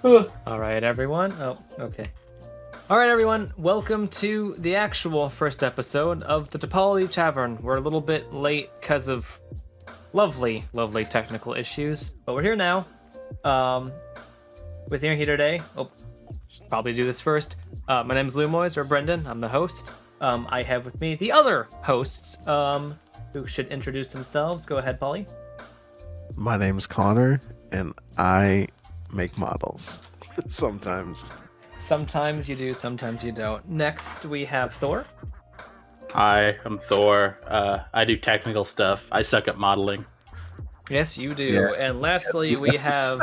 All right, everyone. Oh, okay. All right, everyone. Welcome to the actual first episode of the Topology Tavern. We're a little bit late because of lovely technical issues, but we're here now. With me here today. Oh, should probably do this first. My name is Lumoize, or Brendon. I'm the host. I have with me the other hosts, who should introduce themselves. Go ahead, Polly. My name's Connor, and I make models. Sometimes. Sometimes you do, sometimes you don't. Next, we have Thor. Hi, I'm Thor. I do technical stuff. I suck at modeling. Yes, you do. Yeah. And lastly, we have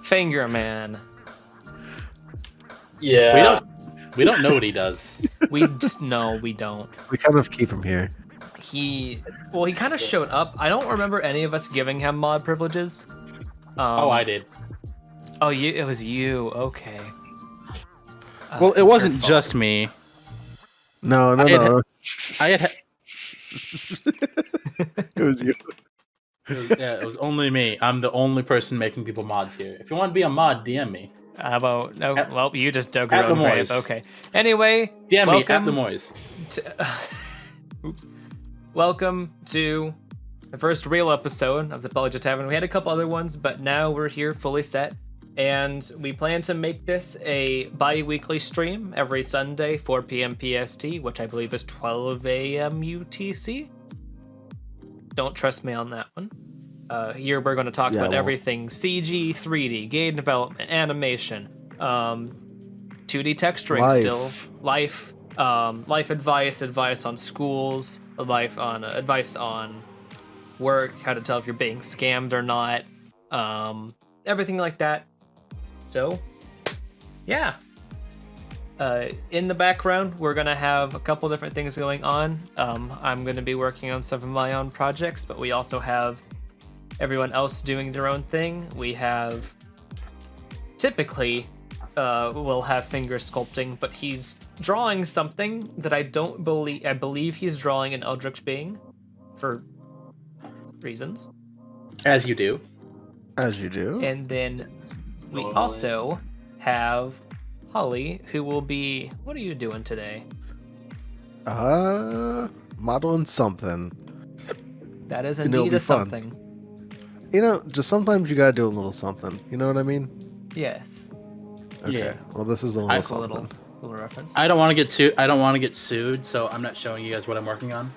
Fingerman. Yeah. We don't know what he does. We don't. We kind of keep him here. He kind of showed up. I don't remember any of us giving him mod privileges. I did. Oh, it was you. Okay. Well, it it's wasn't your fault. just me. No. I had. It was you. It was only me. I'm the only person making people mods here. If you want to be a mod, DM me. How about no? At- Well, you just dug your at own Lumoize. grave. Okay. Anyway, DM me at welcome Lumoize. Oops. Welcome to the first real episode of the Topology Tavern. We had a couple other ones, but now we're here fully set. And we plan to make this a bi-weekly stream every Sunday, 4 p.m. PST, which I believe is 12 a.m. UTC. Don't trust me on that one. Here we're going to talk about everything CG, 3D, game development, animation, 2D texturing, life advice on schools, advice on work, how to tell if you're being scammed or not, everything like that. So, yeah. In the background, we're gonna have a couple different things going on. I'm gonna be working on some of my own projects, but we also have everyone else doing their own thing. We have typically we'll have finger sculpting, but he's drawing something that I believe he's drawing an Eldritch being for reasons. As you do. As you do. And then we also have Holly, who will be... What are you doing today? Modeling something. That is You know, it'll indeed be a fun. something. You know, just sometimes you gotta do a little something. You know what I mean? Yes. Okay. Yeah. Well, this is a little That's a something. little reference. I don't want to get sued, so I'm not showing you guys what I'm working on.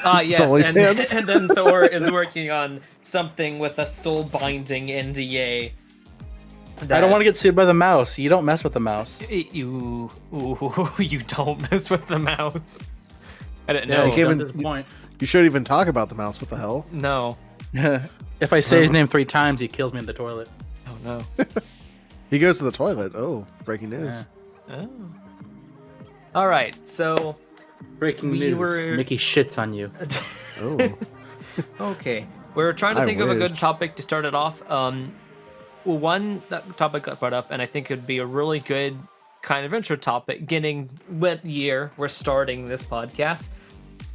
Yes, OnlyFans. and then Thor is working on something with a still binding NDA. I don't want to get sued by the mouse. You don't mess with the mouse. You don't mess with the mouse. I didn't Yeah, know. you can't at even- this point. You shouldn't even talk about the mouse. What the hell? No. If I say his name 3 times, he kills me in the toilet. Oh no. He goes to the toilet. Oh, breaking news. Oh. All right. So. Breaking We news. were- Mickey shits on you. Oh. Okay. We're trying to I think of a good wish. topic to start it off. One topic got brought up, and I think it would be a really good kind of intro topic, getting what year we're starting this podcast.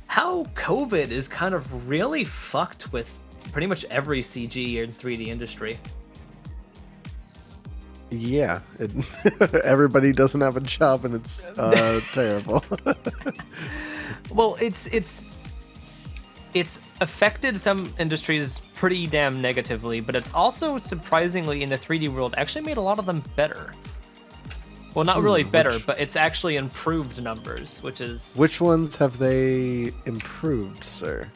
How COVID is kind of really fucked with pretty much every CG and 3D industry. Yeah. Everybody doesn't have a job, and it's terrible. Well, it's affected some industries pretty damn negatively, but it's also surprisingly in the 3D world actually made a lot of them better. Well, not really better, but it's actually improved numbers, which is... Which ones have they improved, sir?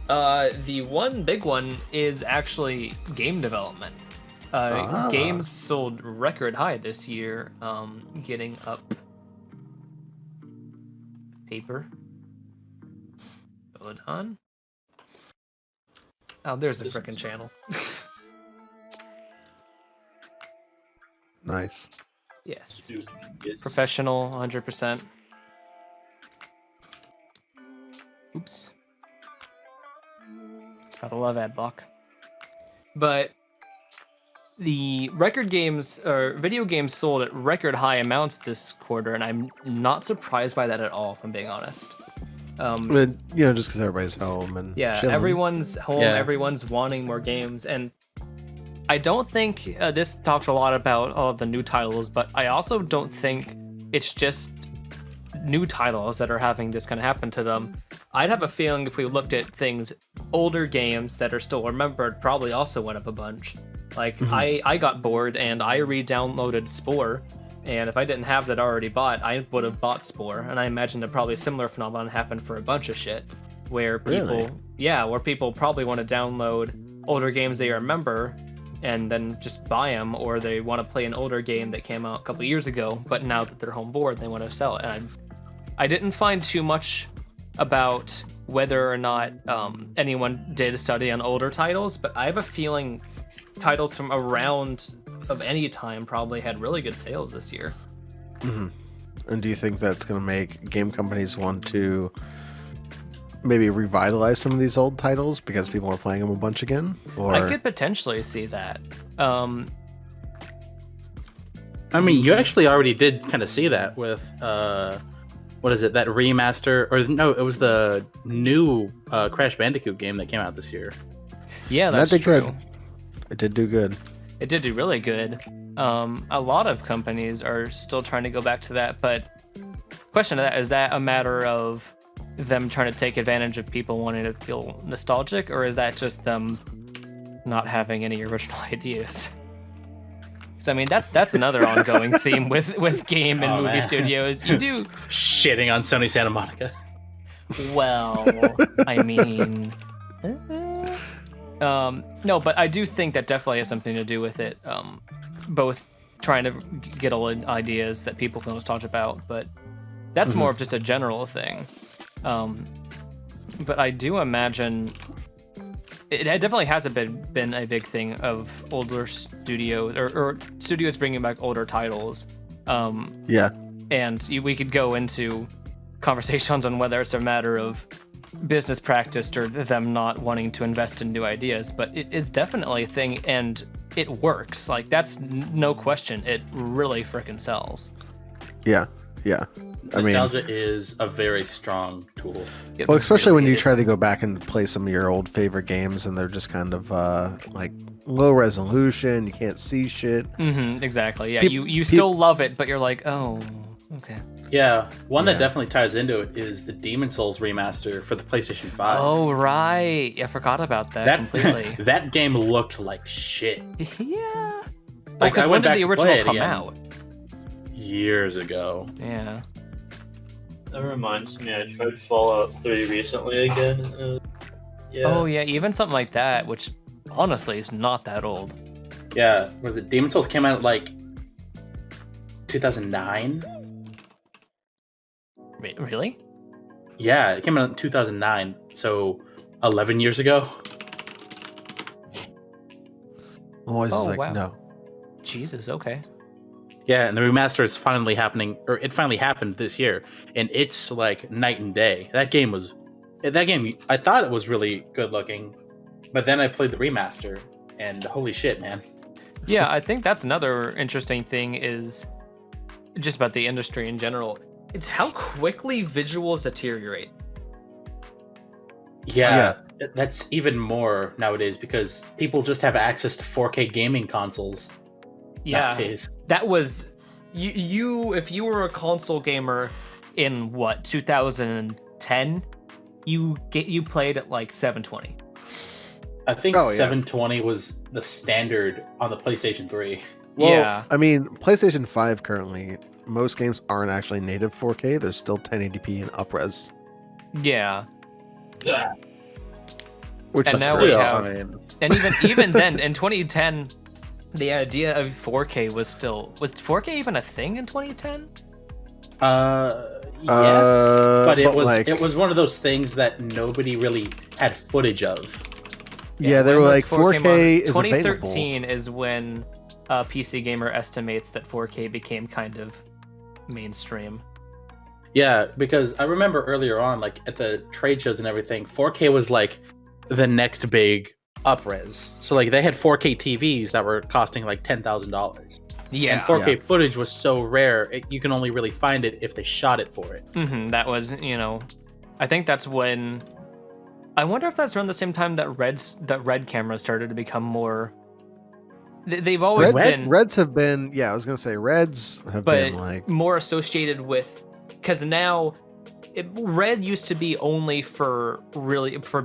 The one big one is actually game development. Games sold record high this year, getting up... Paper. Hold on. Oh, there's a frickin' channel. Nice. Yes. Professional, 100%. Oops. Gotta love Adblock. But the record games, or video games sold at record high amounts this quarter, and I'm not surprised by that at all, if I'm being honest. But, you know, just because everybody's home and Yeah, chilling. everyone's home, Yeah. everyone's wanting more games, and I don't think this talks a lot about all the new titles, but I also don't think it's just new titles that are having this kind of happen to them. I'd have a feeling if we looked at things, older games that are still remembered probably also went up a bunch. Like, I got bored and I re-downloaded Spore, and if I didn't have that already bought, I would have bought Spore, and I imagine that probably a similar phenomenon happened for a bunch of shit, where people, where people probably want to download older games they remember and then just buy them, or they want to play an older game that came out a couple years ago, but now that they're home bored, they want to sell it. And I didn't find too much about whether or not anyone did a study on older titles, but I have a feeling titles from around of any time probably had really good sales this year. And do you think that's going to make game companies want to maybe revitalize some of these old titles because people are playing them a bunch again? Or I could potentially see that. I mean, you actually already did kind of see that with what is it? That remaster, or no, it was the new Crash Bandicoot game that came out this year. Yeah, that's that did true. good. It did do good. It did do really good. A lot of companies are still trying to go back to that, but question of that, is that a matter of them trying to take advantage of people wanting to feel nostalgic, or is that just them not having any original ideas? Because I mean, that's another ongoing theme with game and movie studios. You do shitting on Sony Santa Monica. Well, I mean, no, but I do think that definitely has something to do with it. Both trying to get old ideas that people feel nostalgic about, but that's more of just a general thing. But I do imagine it definitely has been a big thing of older studios or studios bringing back older titles. And we could go into conversations on whether it's a matter of business practice or them not wanting to invest in new ideas, but it is definitely a thing, and it works. Like, that's no question. It really freaking sells. Yeah. Nostalgia is a very strong tool. Well, especially when you try to go back and play some of your old favorite games and they're just kind of like low resolution, you can't see shit. Exactly. Yeah, you still love it, but you're like, oh, okay. Yeah, one that definitely ties into it is the Demon Souls remaster for the PlayStation 5. Oh, right. I forgot about that completely. That game looked like shit. Yeah. Like, because when did the original come out? Years ago. Yeah. That reminds me, I tried Fallout 3 recently again. Yeah. Oh, yeah, even something like that, which honestly is not that old. Yeah, was it Demon Souls came out like 2009? Really? Yeah, it came out in 2009, so 11 years ago. Wow. No. Jesus, okay. Yeah, and the remaster is finally happening, or it finally happened this year, and it's like night and day. That game, I thought it was really good looking, but then I played the remaster, and holy shit, man. Yeah, I think that's another interesting thing is just about the industry in general. It's how quickly visuals deteriorate. Yeah, that's even more nowadays because people just have access to 4K gaming consoles. Yeah, nowadays. That was you. If you were a console gamer in 2010, you played at like 720. I think 720 was the standard on the PlayStation 3. Well, yeah, I mean, PlayStation 5 currently, most games aren't actually native 4K. They're still 1080p and upres. Yeah. Which and is now still, we have, and even then in 2010, the idea of 4K was 4K even a thing in 2010? Yes, but it was one of those things that nobody really had footage of. Yeah, they were like 4K is 2013 available. is when PC Gamer estimates that 4K became kind of mainstream. Yeah, because I remember earlier on, like at the trade shows and everything, 4K was like the next big upres. So like they had 4K TVs that were costing like $10,000. Yeah, and 4K footage was so rare, you can only really find it if they shot it for it. That was, I think that's when. I wonder if that's around the same time that red cameras started to become more they've always been Reds have been, yeah, I was gonna say Reds have but been like more associated with, because now Red used to be only for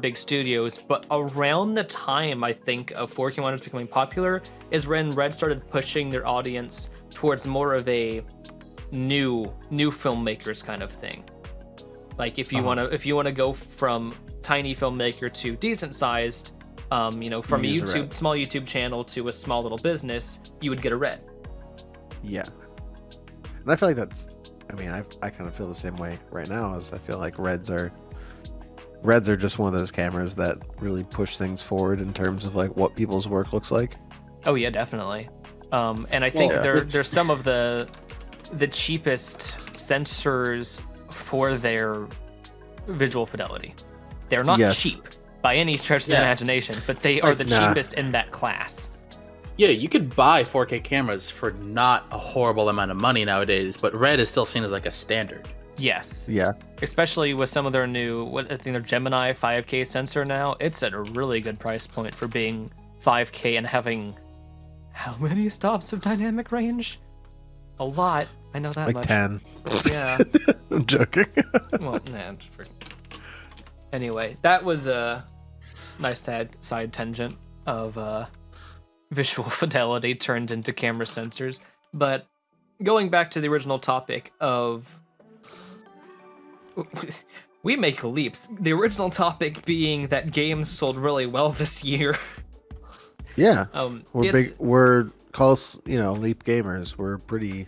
big studios, but around the time I think of 4K monitors becoming popular is when Red started pushing their audience towards more of a new filmmakers kind of thing. Like if you want to go from tiny filmmaker to decent sized, from a small YouTube channel to a small little business, you would get a Red. Yeah, and I feel like that's. I mean, I kind of feel the same way right now. As I feel like Reds are just one of those cameras that really push things forward in terms of like what people's work looks like. Oh yeah, definitely. And I think there's some of the cheapest sensors for their visual fidelity. They're not cheap by any stretch of the imagination, but they are the cheapest in that class. Yeah, you could buy 4K cameras for not a horrible amount of money nowadays, but Red is still seen as like a standard. Yes. Yeah. Especially with some of their new, I think their Gemini 5K sensor now. It's at a really good price point for being 5K and having how many stops of dynamic range? A lot. I know that like much. 10. Yeah. I'm joking. Well, anyway, that was a nice side tangent of visual fidelity turned into camera sensors. But going back to the original topic of we make leaps. The original topic being that games sold really well this year. Yeah. We're call us, Leap gamers. We're pretty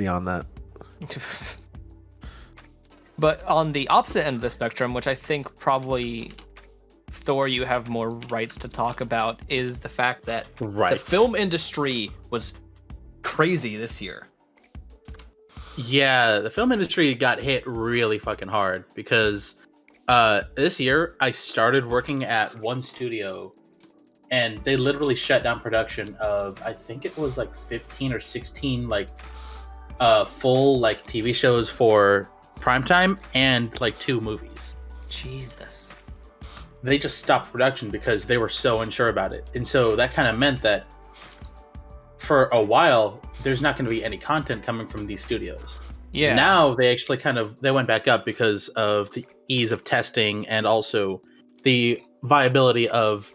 on that. But on the opposite end of the spectrum, which I think probably Thor, you have more rights to talk about, is the fact that the film industry was crazy this year. Yeah, the film industry got hit really fucking hard because this year I started working at one studio and they literally shut down production of, I think it was like 15 or 16 full TV shows for primetime and 2 movies. Jesus. They just stopped production because they were so unsure about it. And so that kind of meant that for a while, there's not going to be any content coming from these studios. Yeah. Now they actually they went back up because of the ease of testing and also the viability of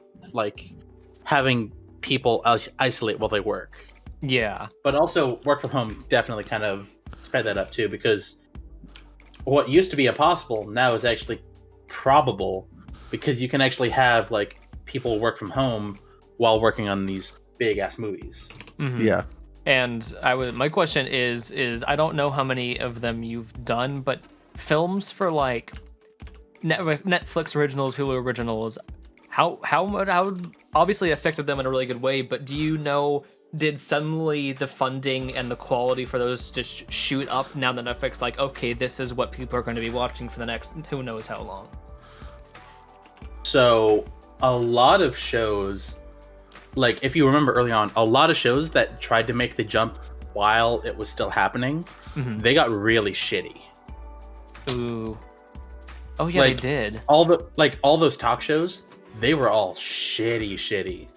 having people isolate while they work. Yeah. But also work from home definitely kind of sped that up too, because what used to be impossible now is actually probable, because you can actually have people work from home while working on these big ass movies. Mm-hmm. Yeah. And my question is I don't know how many of them you've done, but films for Netflix originals, Hulu originals, how obviously affected them in a really good way, but do you know, did suddenly the funding and the quality for those just shoot up now that Netflix okay, this is what people are going to be watching for the next who knows how long? So a lot of shows, if you remember early on, a lot of shows that tried to make the jump while it was still happening, mm-hmm. they got really shitty. Ooh. Oh yeah, they did. All those talk shows, they were all shitty.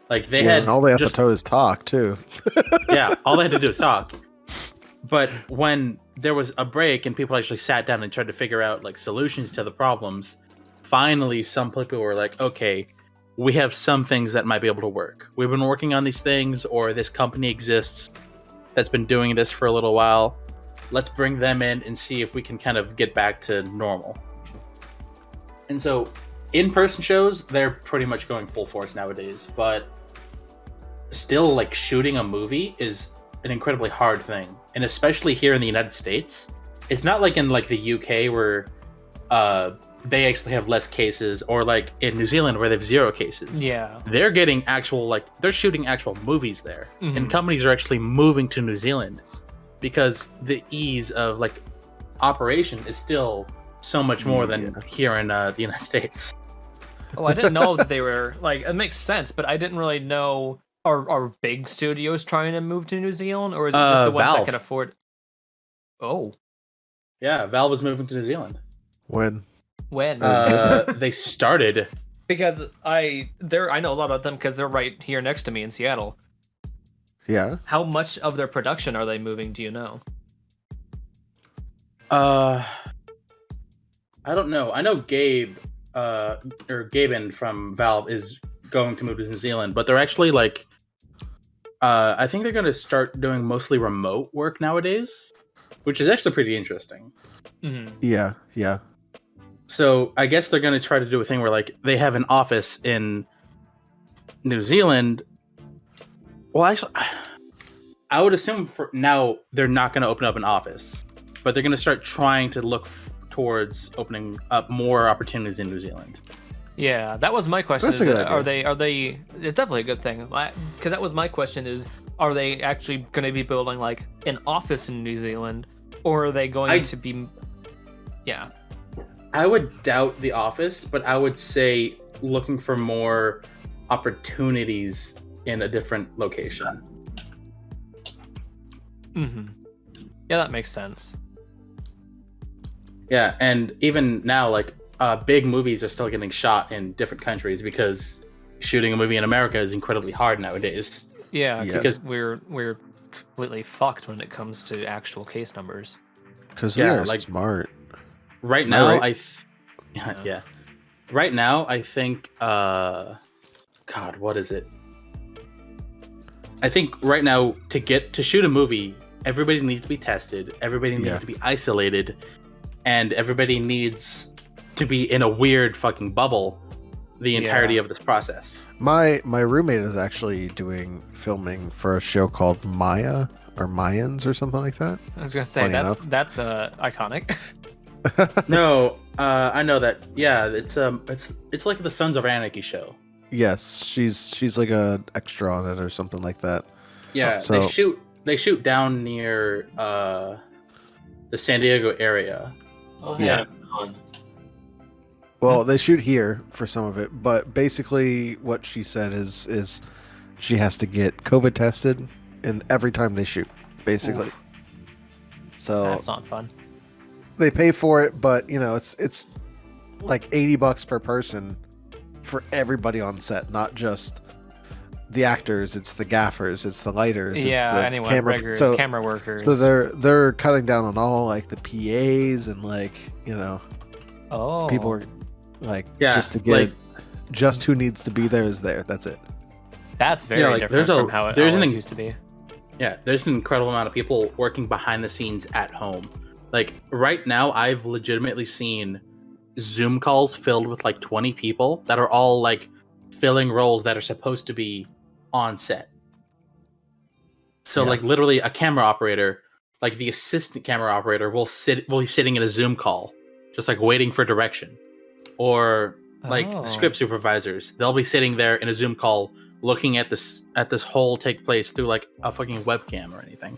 They had, and all they have to do is talk too. Yeah, all they had to do is talk. But when there was a break and people actually sat down and tried to figure out solutions to the problems, finally some people were okay, we have some things that might be able to work. We've been working on these things, or this company exists that's been doing this for a little while. Let's bring them in and see if we can kind of get back to normal. And so in-person shows, they're pretty much going full force nowadays, but still shooting a movie is an incredibly hard thing. And especially here in the United States, it's not like in the UK where they actually have less cases, or in New Zealand where they have 0 cases. Yeah. They're getting actual, they're shooting actual movies there. Mm-hmm. And companies are actually moving to New Zealand because the ease of operation is still so much more than here in the United States. Oh, I didn't know that they were it makes sense, but I didn't really know, are big studios trying to move to New Zealand, or is it just the ones Valve. that can afford? Oh. Yeah, Valve is moving to New Zealand. When? When? They started Because I know a lot of them because they're right here next to me in Seattle. Yeah. How much of their production are they moving? Do you know? I don't know. I know Gabe, or Gaben from Valve is going to move to New Zealand, but they're actually like, I think they're going to start doing mostly remote work nowadays, which is actually pretty interesting. Mm-hmm. Yeah. Yeah. So I guess they're going to try to do a thing where like they have an office in New Zealand. Well, actually, I would assume for now they're not going to open up an office, but they're going to start trying to look towards opening up more opportunities in New Zealand. Yeah, that was my question. That's a good Are they? It's definitely a good thing. Because that was my question: is are they actually going to be building like an office in New Zealand, or are they going to be? Yeah. I would doubt the office, but I would say looking for more opportunities in a different location. Mm-hmm. Yeah, that makes sense. Yeah, and even now, like big movies are still getting shot in different countries because shooting a movie in America is incredibly hard nowadays. Yeah, Yes. because we're completely fucked when it comes to actual case numbers. Because Yeah, we are like- smart. Right Am I now, right? yeah. Right now, I think God, what is it? I think right now to shoot a movie, everybody needs to be tested, everybody needs Yeah. to be isolated, and everybody needs to be in a weird fucking bubble the entirety of this process. My roommate is actually doing filming for a show called Maya or Mayans or something like that. I was gonna say Funny that's iconic. No, I know that. Yeah, it's like the Sons of Anarchy show. Yes, she's like a extra on it or something like that. Yeah, So- they shoot down near the San Diego area. Oh, Yeah. fun. Well, they shoot here for some of it, but basically what she said is she has to get COVID tested and every time they shoot, basically. Oof. So That's not fun. they pay for it, but you know, it's like $80 per person for everybody on set, not just the actors, it's the gaffers, it's the lighters, it's Yeah, the anyone, camera, riggers, so, camera workers. so they're cutting down on all like the PAs and like, you know, oh, people are like Yeah, just to get like- just who needs to be there is there. That's it. that's very Yeah, like, different from how it there's an always in- used to be. Yeah, there's an incredible amount of people working behind the scenes at home. Like right now, I've legitimately seen Zoom calls filled with like 20 people that are all like filling roles that are supposed to be on set. So Yeah. like literally a camera operator, like the assistant camera operator will be sitting in a Zoom call, just like waiting for direction. Or like Oh. the script supervisors, they'll be sitting there in a Zoom call looking at this whole take place through like a fucking webcam or anything.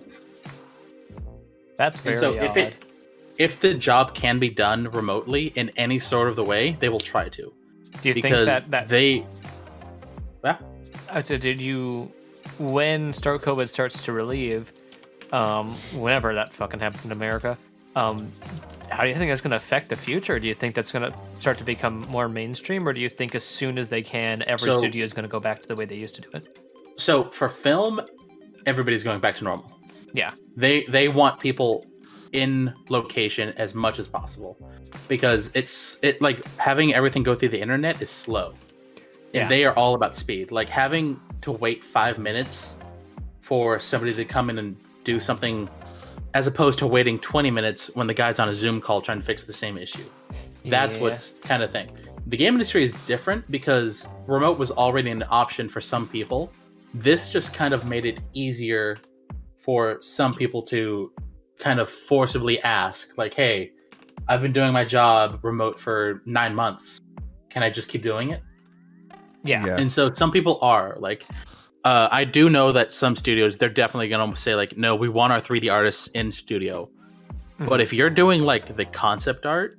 That's And very so odd. if the job can be done remotely in any sort of the way, they will try to. Do you Because think that they yeah. So did you, when COVID starts to relieve, whenever that fucking happens in America, how do you think that's going to affect the future? Do you think that's going to start to become more mainstream, or do you think as soon as they can, every So- studio is going to go back to the way they used to do it? So for film, everybody's going back to normal. Yeah. They want people in location as much as possible because it like having everything go through the internet is slow. And Yeah. they are all about speed. Like having to wait 5 minutes for somebody to come in and do something as opposed to waiting 20 minutes when the guy's on a Zoom call trying to fix the same issue. That's Yeah. what's kind of thing. The game industry is different because remote was already an option for some people. This just kind of made it easier for some people to kind of forcibly ask, like, hey, I've been doing my job remote for 9 months. Can I just keep doing it? Yeah. And so some people are like, I do know that some studios, they're definitely going to say like, no, we want our 3D artists in studio. But if you're doing like the concept art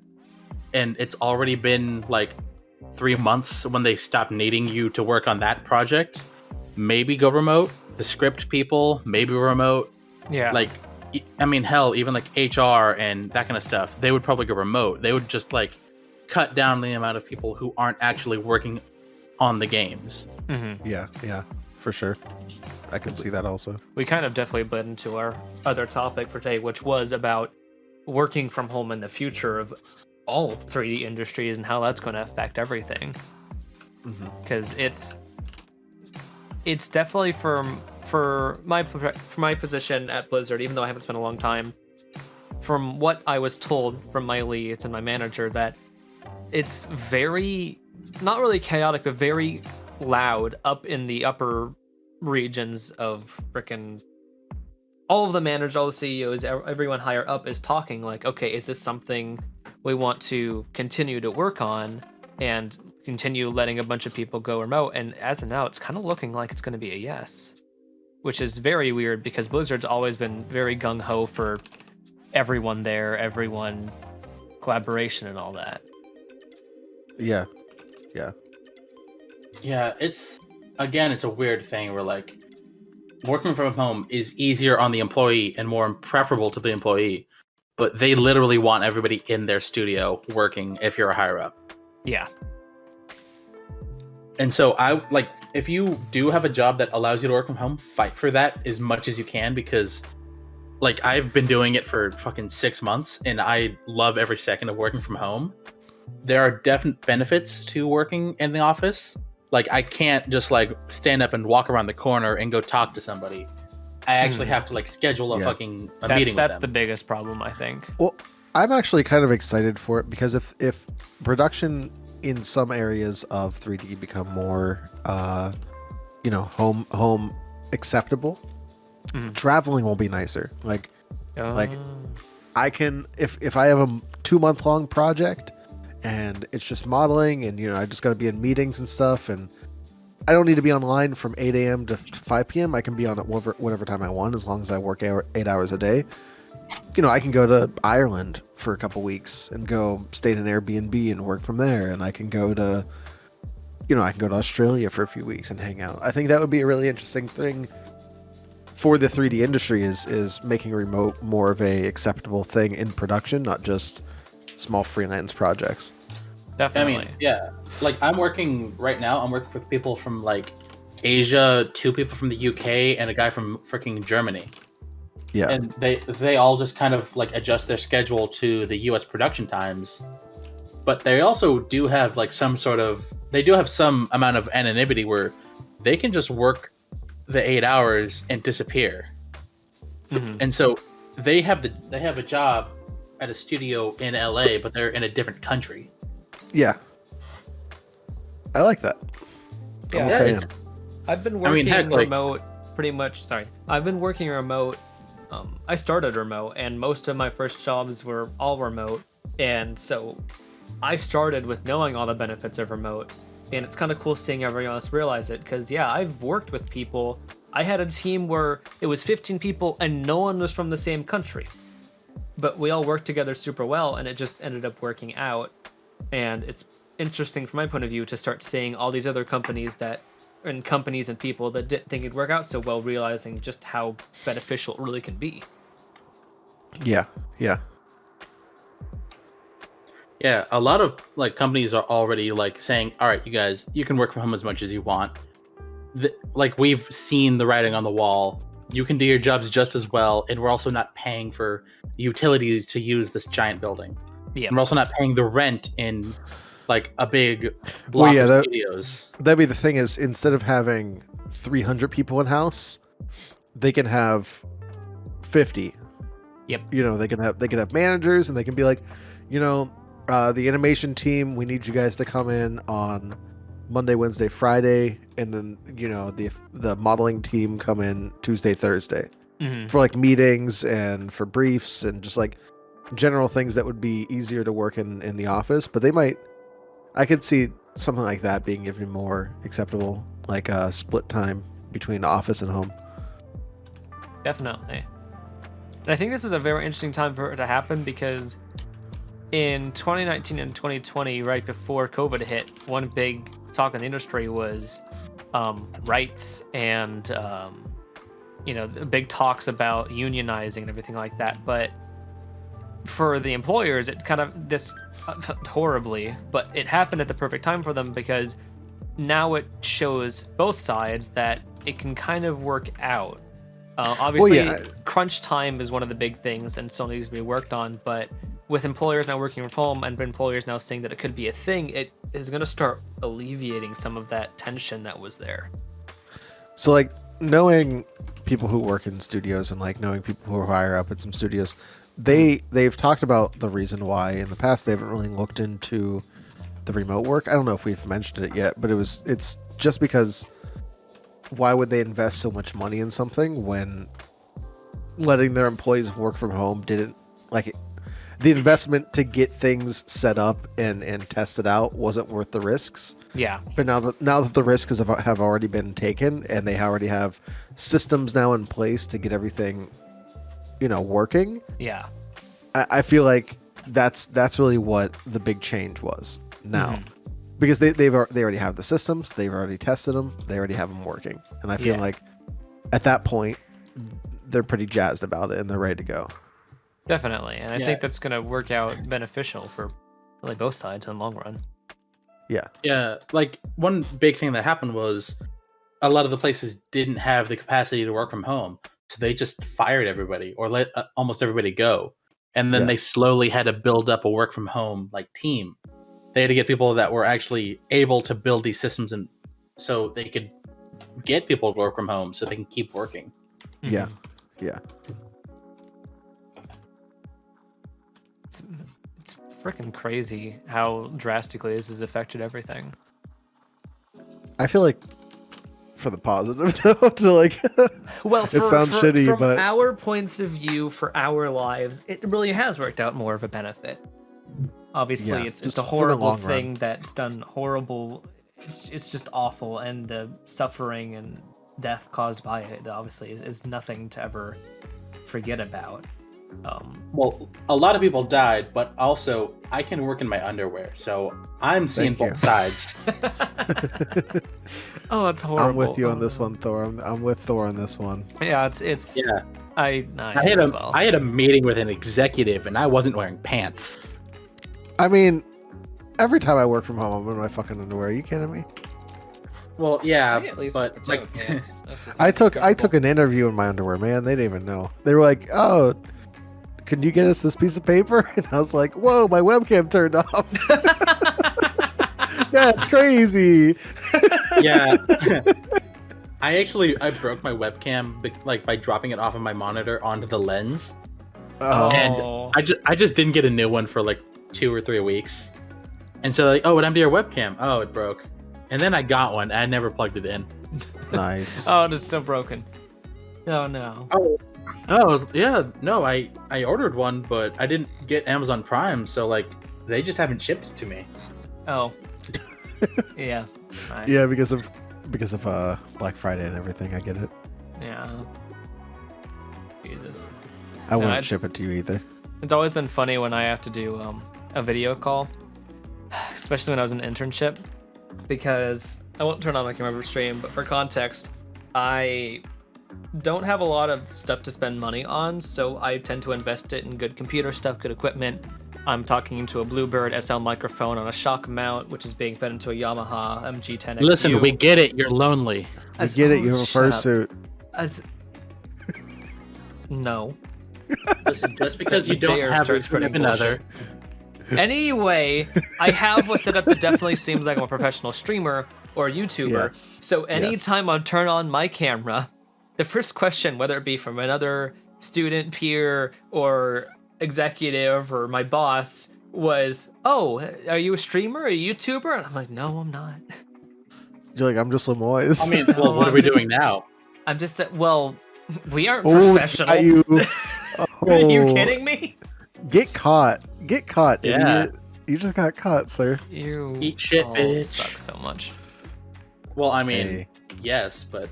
and it's already been like 3 months when they stop needing you to work on that project, maybe go remote. The script people, maybe remote. Yeah. Like, I mean, hell, even like HR and that kind of stuff, they would probably go remote. They would just like cut down the amount of people who aren't actually working on the games. Yeah, for sure. I can see that also. We kind of definitely bled into our other topic for today, which was about working from home in the future of all 3D industries and how that's going to affect everything. Because it's definitely for my position at Blizzard, even though I haven't spent a long time, from what I was told from my leads and my manager, that it's very, not really chaotic, but very loud up in the upper regions of frickin' all of the managers, all the CEOs, everyone higher up is talking like, okay, is this something we want to continue to work on and continue letting a bunch of people go remote? And as of now, it's kind of looking like it's going to be a yes, which is very weird because Blizzard's always been very gung-ho for everyone there, everyone collaboration and all that. Yeah. It's a weird thing where like working from home is easier on the employee and more preferable to the employee, but they literally want everybody in their studio working if you're a higher up. Yeah. And so if you do have a job that allows you to work from home, fight for that as much as you can, because like I've been doing it for fucking 6 months and I love every second of working from home. There are definite benefits to working in the office. Like I can't just like stand up and walk around the corner and go talk to somebody. I actually have to like schedule a meeting with them. That's the biggest problem, I think. Well, I'm actually kind of excited for it because if production in some areas of 3D become more, home acceptable, traveling will be nicer. Like I can, if I have a 2-month long project and it's just modeling and, I just got to be in meetings and stuff, and I don't need to be online from 8 a.m. to 5 p.m. I can be on it whatever time I want, as long as I work 8 hours a day. I can go to Ireland for a couple weeks and go stay in an Airbnb and work from there. And I can go to, Australia for a few weeks and hang out. I think that would be a really interesting thing for the 3D industry is making remote more of a acceptable thing in production, not just small freelance projects. Definitely. I mean, yeah. Like I'm working with people from like Asia, 2 people from the UK, and a guy from freaking Germany. Yeah. And they all just kind of like adjust their schedule to the US production times. But they also do have like some amount of anonymity where they can just work the 8 hours and disappear. And so they have a job at a studio in LA, but they're in a different country. Yeah. I like that. I'm a fan. I've been working remote pretty much. I've been working remote. I started remote, and most of my first jobs were all remote. And so I started with knowing all the benefits of remote. And it's kind of cool seeing everyone else realize it, because, I've worked with people. I had a team where it was 15 people, and no one was from the same country. But we all worked together super well, and it just ended up working out. And it's interesting from my point of view to start seeing all these other companies and people that didn't think it'd work out so well, realizing just how beneficial it really can be. Yeah. A lot of like companies are already like saying, all right, you guys, you can work from home as much as you want. Like we've seen the writing on the wall. You can do your jobs just as well, and we're also not paying for utilities to use this giant building. Yeah. And we're also not paying the rent in like a big block of studios. That'd be the thing, is instead of having 300 people in house, they can have 50. Yep. They can have managers, and they can be like, the animation team, we need you guys to come in on Monday, Wednesday, Friday, and then the modeling team come in Tuesday, Thursday for like meetings and for briefs and just like general things that would be easier to work in the office. But I could see something like that being even more acceptable, like a split time between office and home. Definitely. And I think this is a very interesting time for it to happen, because in 2019 and 2020, right before COVID hit, one big talk in the industry was rights and the big talks about unionizing and everything like that. But for the employers, it kind of this horribly, but it happened at the perfect time for them because now it shows both sides that it can kind of work out. Obviously, crunch time is one of the big things and still needs to be worked on, but with employers now working from home and employers now seeing that it could be a thing, it is going to start alleviating some of that tension that was there. So, like, knowing people who work in studios and, like, knowing people who are higher up at some studios, they've talked about the reason why. In the past, they haven't really looked into the remote work. I don't know if we've mentioned it yet, but it's just because why would they invest so much money in something when letting their employees work from home didn't, like, the investment to get things set up and tested out wasn't worth the risks. Yeah. But now that the risks have already been taken and they already have systems now in place to get everything, working. Yeah. I feel like that's really what the big change was now. Because they already have the systems, they've already tested them, they already have them working. And I feel like at that point they're pretty jazzed about it and they're ready to go. Definitely, and I think that's going to work out beneficial for really both sides in the long run. Yeah, like one big thing that happened was a lot of the places didn't have the capacity to work from home, so they just fired everybody or let almost everybody go, and then they slowly had to build up a work from home like team. They had to get people that were actually able to build these systems, and so they could get people to work from home, so they can keep working. Yeah. It's freaking crazy how drastically this has affected everything. I feel like for the positive though, to like well, it sounds shitty, from but our points of view for our lives, it really has worked out more of a benefit. Obviously, it's just a horrible thing that's done horrible. It's just awful, and the suffering and death caused by it obviously is nothing to ever forget about. Well, a lot of people died, but also I can work in my underwear, so I'm seeing both sides. Oh, that's horrible. I'm with you on this one, Thor. I'm with Thor on this one. Yeah, it's. Yeah. I had a meeting with an executive, and I wasn't wearing pants. I mean, every time I work from home, I'm in my fucking underwear. Are you kidding me? Well, yeah, but like, I took an interview in my underwear, man. They didn't even know. They were like, "Oh, can you get us this piece of paper?" And I was like, "Whoa, my webcam turned off." That's crazy. Yeah. I broke my webcam by dropping it off of my monitor onto the lens. Oh. And I just didn't get a new one for like 2 or 3 weeks. And so like, oh, what happened to your webcam? Oh, it broke. And then I got one. I never plugged it in. Nice. Oh, it's so broken. Oh no. Oh yeah. No, I ordered one, but I didn't get Amazon Prime, so like they just haven't shipped it to me. Oh. Yeah. Nice. Yeah, because of Black Friday and everything. I get it. Yeah. Jesus. I wouldn't ship it to you either. It's always been funny when I have to do a video call, especially when I was in internship, because I won't turn on my camera stream, but for context, I don't have a lot of stuff to spend money on, so I tend to invest it in good computer stuff, good equipment. I'm talking into a Bluebird SL microphone on a shock mount, which is being fed into a Yamaha MG10XU. Listen, we get it. You're lonely. I get it. You have a fursuit. No. Listen, just because you don't have another. Anyway, I have a setup that definitely seems like I'm a professional streamer or YouTuber. Yes. So anytime I turn on my camera, the first question, whether it be from another student, peer, or executive, or my boss, was, "Oh, are you a streamer, a YouTuber?" And I'm like, "No, I'm not." You're like, "I'm just Lumoize." I mean, well, what are we doing now? I'm just, we aren't professional. Got you. Are you kidding me? Get caught, Yeah. idiot. You just got caught, sir. You eat shit, bitch. Suck so much. Well, I mean, yes, but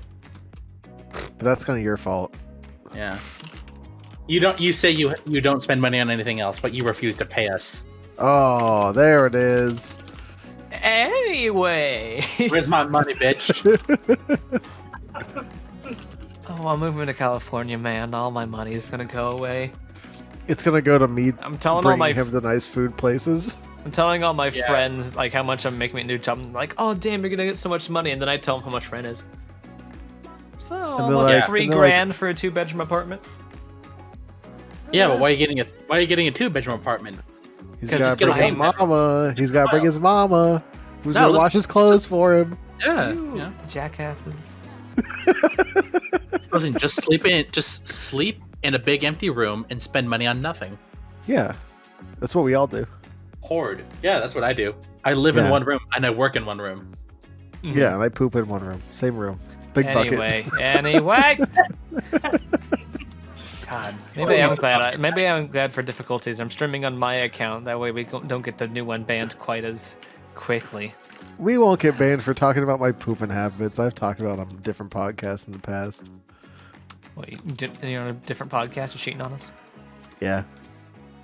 that's kind of your fault. Yeah. You say you don't spend money on anything else, but you refuse to pay us. Oh, there it is. Anyway. Where's my money, bitch? Oh, I'm moving to California, man. All my money is gonna go away. It's gonna go to me. I'm telling all bringing my him to nice food places. I'm telling all my Yeah. friends like how much I'm making a new job. I'm like, oh damn, you're gonna get so much money, and then I tell them how much rent is. So they're almost like- $3 and they're grand for a 2-bedroom apartment. Yeah, but why are you getting a 2-bedroom apartment? He's 'Cause gotta it's gonna bring his pay better. mama. He's gotta bring his mama. Who's No, gonna let's- wash his clothes for him? Yeah. You Yeah. jackasses. Listen, just sleep in a big empty room and spend money on nothing. Yeah, that's what we all do. Hoard. Yeah, that's what I do. I live Yeah. in one room and I work in one room. Yeah, and I poop in one room, same room, big bucket. Anyway. God, maybe I'm glad for difficulties. I'm streaming on my account. That way we don't get the new one banned quite as quickly. We won't get banned for talking about my pooping habits. I've talked about on different podcasts in the past. Wait, you're on a different podcast? You're cheating on us? Yeah,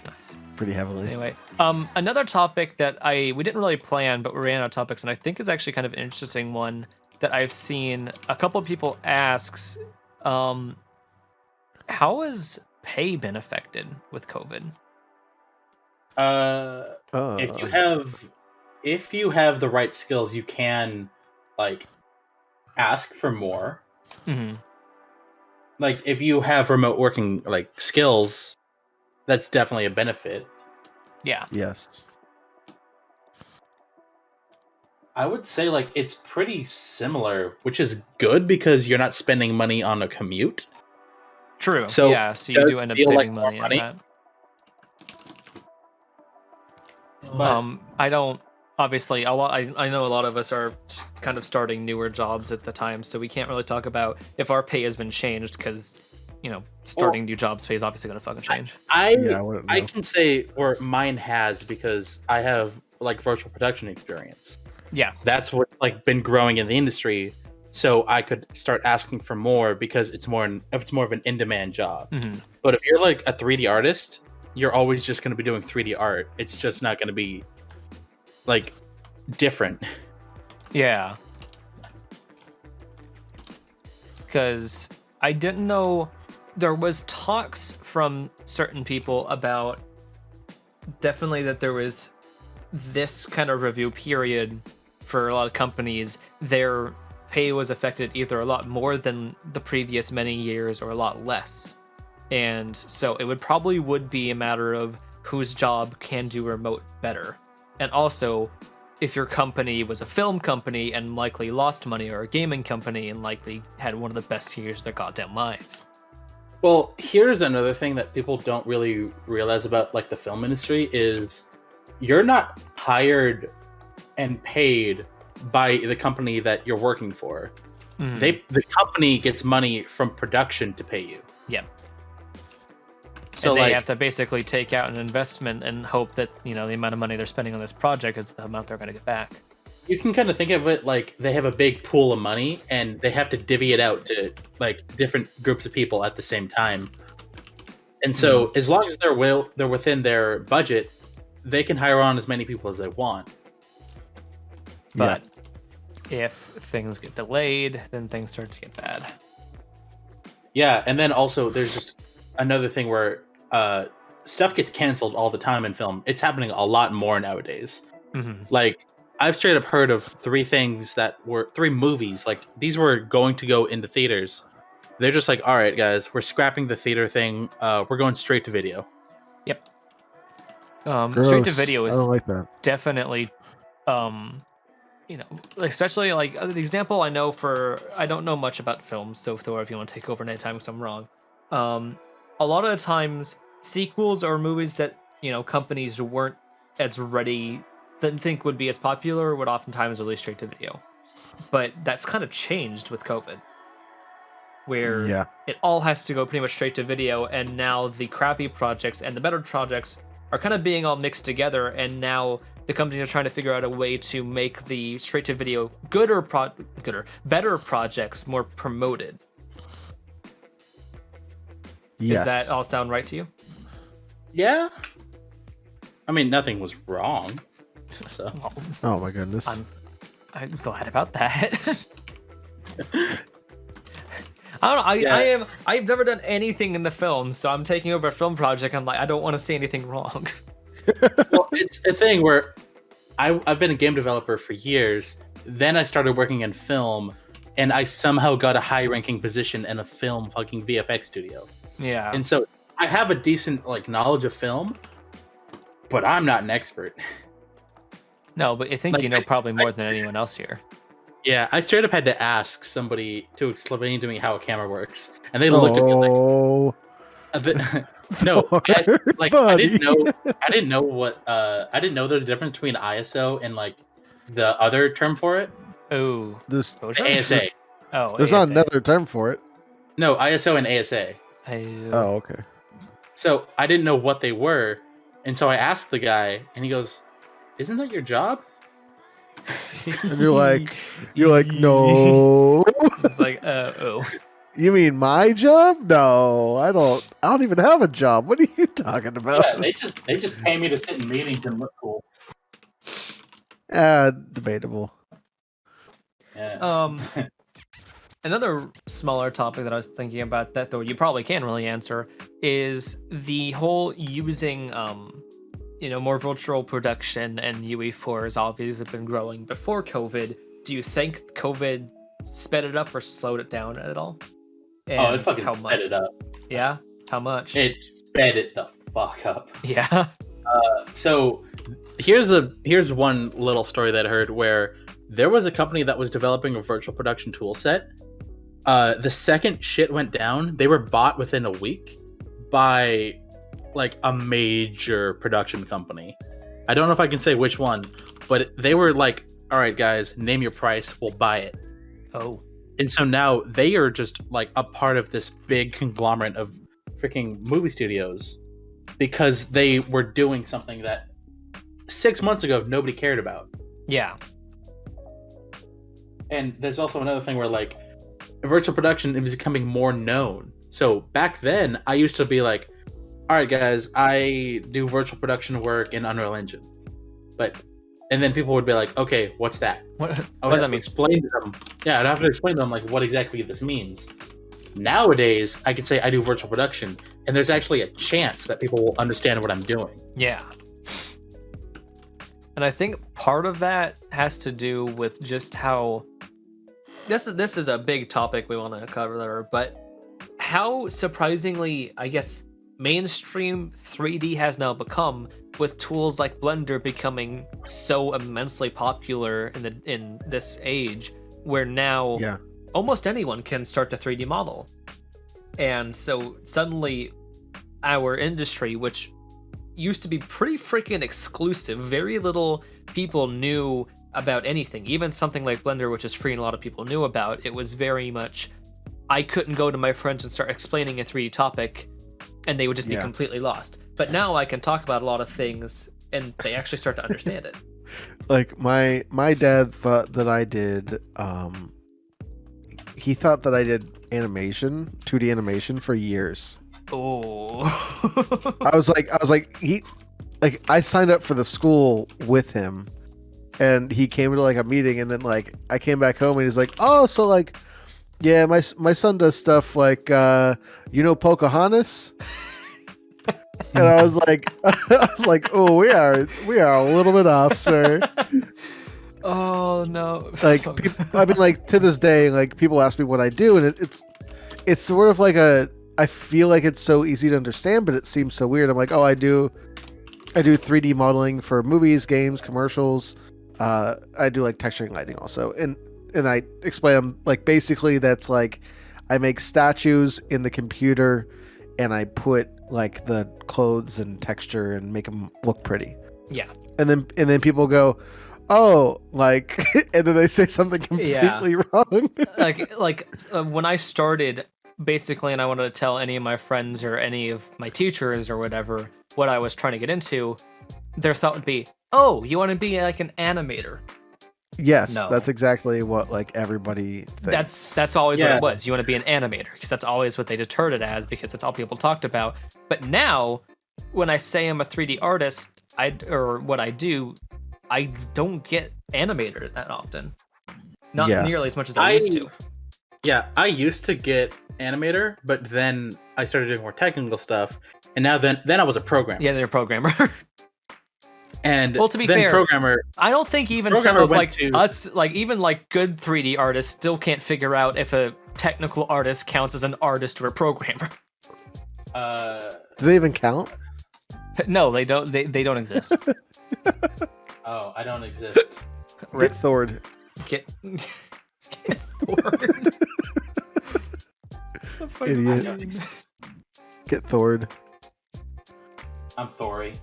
Nice. pretty heavily. Anyway, another topic that we didn't really plan, but we ran out of topics, and I think is actually kind of an interesting one that I've seen a couple of people asks. How has pay been affected with COVID? If you have the right skills, you can like ask for more. Mm-hmm. Like if you have remote working like skills, that's definitely a benefit. Yeah. Yes. I would say like it's pretty similar, which is good because you're not spending money on a commute. True. So yeah, so you does do end up feel like saving more money on money? that. But I don't. Obviously, I know a lot of us are kind of starting newer jobs at the time, so we can't really talk about if our pay has been changed because, starting new jobs pay is obviously going to fucking change. Yeah, I wouldn't I know. can say where mine has because I have like virtual production experience. Yeah. That's what like been growing in the industry, so I could start asking for more because it's more of an in-demand job. Mm-hmm. But if you're like a 3D artist, you're always just going to be doing 3D art. It's just not going to be like different. Yeah. Because I didn't know there was talks from certain people about definitely that there was this kind of review period for a lot of companies. Their pay was affected either a lot more than the previous many years or a lot less. And so it would be a matter of whose job can do remote better. And also, if your company was a film company and likely lost money, or a gaming company and likely had one of the best years of their goddamn lives. Well, here's another thing that people don't really realize about like the film industry is you're not hired and paid by the company that you're working for. Mhm. The company gets money from production to pay you. Yeah. So and they like have to basically take out an investment and hope that, the amount of money they're spending on this project is the amount they're going to get back. you can kind of think of it like they have a big pool of money and they have to divvy it out to like different groups of people at the same time. And so as long as they're within their budget, they can hire on as many people as they want. But if things get delayed, then things start to get bad. Yeah, and then also there's just another thing where stuff gets canceled all the time in film. It's happening a lot more nowadays. Mm-hmm. Like I've straight up heard of 3 movies. Like these were going to go into theaters. They're just like, all right, guys, we're scrapping the theater thing. We're going straight to video. Yep. Gross. Straight to video I is don't like that. definitely, especially like the example I know I don't know much about films, so Thor, if you want to take over anytime because I'm wrong. A lot of the times, sequels or movies that, companies weren't as ready, didn't think would be as popular, would oftentimes release straight to video. But that's kind of changed with COVID, where Yeah. it all has to go pretty much straight to video, and now the crappy projects and the better projects are kind of being all mixed together, and now the companies are trying to figure out a way to make the straight to video better projects more promoted. Yes. Does that all sound right to you? Yeah. I mean, nothing was wrong. So Oh my goodness. I'm glad about that. I don't know. Yeah. I've never done anything in the film, so I'm taking over a film project. I'm like, I don't want to see anything wrong. Well, it's a thing where I've been a game developer for years. Then I started working in film, and I somehow got a high-ranking position in a film fucking VFX studio. Yeah. And so I have a decent like knowledge of film, but I'm not an expert. No, but I think Like, you know probably more than anyone else here. Yeah, I straight up had to ask somebody to explain to me how a camera works, and they looked at me like, Oh, "No, like I buddy. didn't know what, I didn't know there's a difference between ISO and like the other term for it, Oh, There's exposure? ASA. Oh, there's not ASA. another term for it. No, ISO and ASA. Oh, okay. So I didn't know what they were, and so I asked the guy, and he goes, "Isn't that your job?" And you're like, no. It's like, oh. You mean my job? No, I don't even have a job. What are you talking about? Yeah, they just pay me to sit in meetings and look cool. Debatable. Yeah. Another smaller topic that I was thinking about that though you probably can't really answer is the whole using more virtual production, and UE4 has obviously been growing before COVID. Do you think COVID sped it up or slowed it down at all? And it fucking sped it up. Yeah? How much? It sped it the fuck up. Yeah. So here's one little story that I heard where there was a company that was developing a virtual production tool set. The second shit went down, they were bought within a week by like a major production company. I don't know if I can say which one, but they were like, all right, guys, name your price, we'll buy it. Oh. And so now they are just like a part of this big conglomerate of freaking movie studios because they were doing something that 6 months ago nobody cared about. Yeah. And there's also another thing where like virtual production is becoming more known. So back then I used to be like, all right, guys, I do virtual production work in Unreal Engine. And then people would be like, okay, what's that? What I would does have that to mean? explain to them. Yeah, I'd have to explain to them like what exactly this means. Nowadays, I could say I do virtual production, and there's actually a chance that people will understand what I'm doing. Yeah. And I think part of that has to do with just how this is a big topic we want to cover there, but how surprisingly, I guess, mainstream 3D has now become, with tools like Blender becoming so immensely popular in this age, where now almost anyone can start to 3D model. And so suddenly our industry, which used to be pretty freaking exclusive, very little people knew about anything, even something like Blender, which is free and a lot of people knew about, it was very much, I couldn't go to my friends and start explaining a 3D topic and they would just be completely lost. But now I can talk about a lot of things and they actually start to understand it. Like my dad thought that I did he thought that I did animation, 2D animation for years. Oh. I was like I signed up for the school with him and he came to like a meeting, and then like I came back home and he's like, "Oh, so like yeah, my son does stuff like Pocahontas." And I was like, "Oh, we are a little bit off, sir." Oh no! Like, I mean, like to this day, like people ask me what I do, and it's sort of like I feel like it's so easy to understand, but it seems so weird. I'm like, oh, I do 3D modeling for movies, games, commercials. I do like texturing, lighting also, and I explain them like basically that's like I make statues in the computer, and I put like the clothes and texture and make them look pretty. Yeah. And then people go, oh, like, and then they say something completely wrong. like when I started, basically, and I wanted to tell any of my friends or any of my teachers or whatever what I was trying to get into, their thought would be, oh, you want to be like an animator. Yes, No. That's exactly what like everybody thinks. That's always what it was. You want to be an animator because that's always what they deterred it as, because that's all people talked about. But now, when I say I'm a 3D artist, what I do, I don't get animator that often. Not nearly as much as I used to. Yeah, I used to get animator, but then I started doing more technical stuff, and now then I was a programmer. Yeah, they're a programmer. And well, to be then fair, programmer, I don't think even some of like us, like even like good 3D artists, still can't figure out if a technical artist counts as an artist or a programmer. Do they even count? No, they don't. They don't exist. Oh, I don't exist. Get Thored. Get Thor. Idiot. Get Thored. I'm Thory.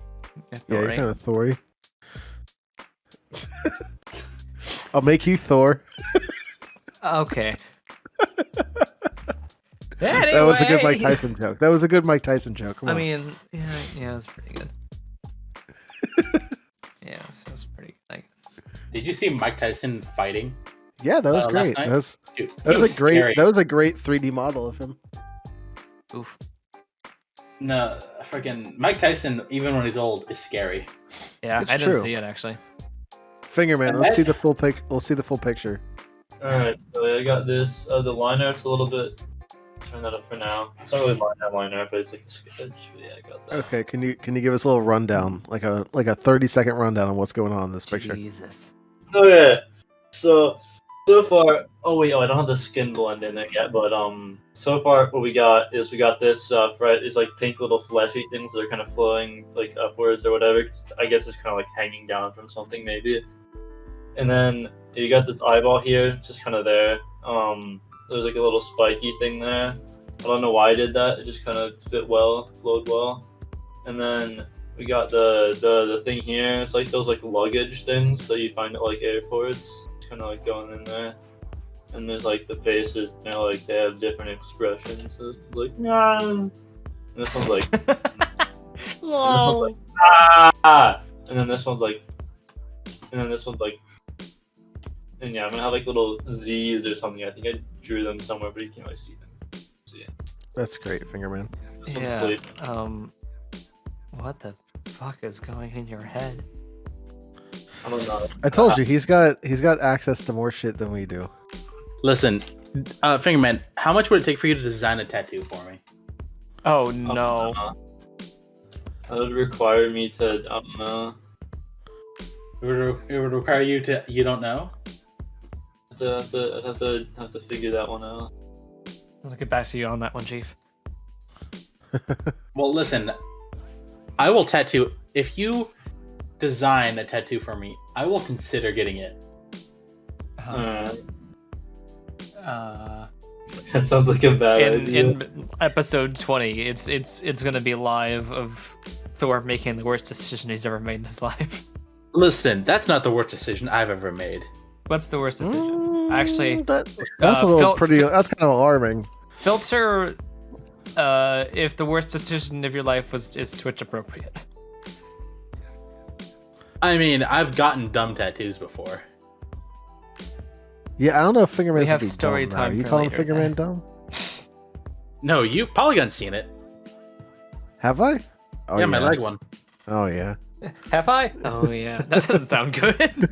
Yeah, you're kind of Thory. I'll make you Thor. Okay. Anyway. That was a good Mike Tyson joke. Come on. I mean, yeah, it was pretty good. Yeah, it was pretty good, I guess. Did you see Mike Tyson fighting? Yeah, that was great. That was a great 3D model of him. Oof. No, freaking Mike Tyson, even when he's old, is scary. Yeah, I didn't see it actually. Fingerman, let's see the full pic. We'll see the full picture. All right, so I got this. The line art's a little bit. Turn that up for now. It's not really line art, but it's like a sketch. But yeah, I got that. Okay, can you give us a little rundown, like a 30-second rundown on what's going on in this picture? Jesus. Okay, so far. Oh wait, I don't have the skin blend in there yet, but so far what we got is this stuff, right? It's like pink little fleshy things that are kind of flowing like upwards or whatever. I guess it's kind of like hanging down from something maybe. And then you got this eyeball here, just kind of there. There's like a little spiky thing there. I don't know why I did that. It just kind of flowed well. And then we got the thing here. It's like those like luggage things that you find at like airports. It's kind of like going in there. And there's like the faces, like they have different expressions. So it's like, nah. And this one's like, ah. And then this one's like, and yeah, I'm gonna have like little Z's or something. I think I drew them somewhere, but you can't really see them. See. That's great, Fingerman. Yeah. What the fuck is going in your head? I don't know. I told you he's got access to more shit than we do. Listen, Fingerman, how much would it take for you to design a tattoo for me? Oh no. That would require me to. I don't know. It would require you to. You don't know. I'd have to figure that one out. I'll get back to you on that one, Chief. Well, listen, I will tattoo. If you design a tattoo for me, I will consider getting it. That sounds like a bad idea. In episode 20, it's gonna be live of Thor making the worst decision he's ever made in his life. Listen, that's not the worst decision I've ever made. What's the worst decision? Actually, that's a little pretty. That's kind of alarming. Filter. If the worst decision of your life is Twitch appropriate. I mean, I've gotten dumb tattoos before. Yeah, I don't know if Fingerman. We have story time. You calling Fingerman dumb? No, Polygone's seen it. Have I? Oh, yeah, my leg one. Oh yeah. Have I? Oh yeah. That doesn't sound good.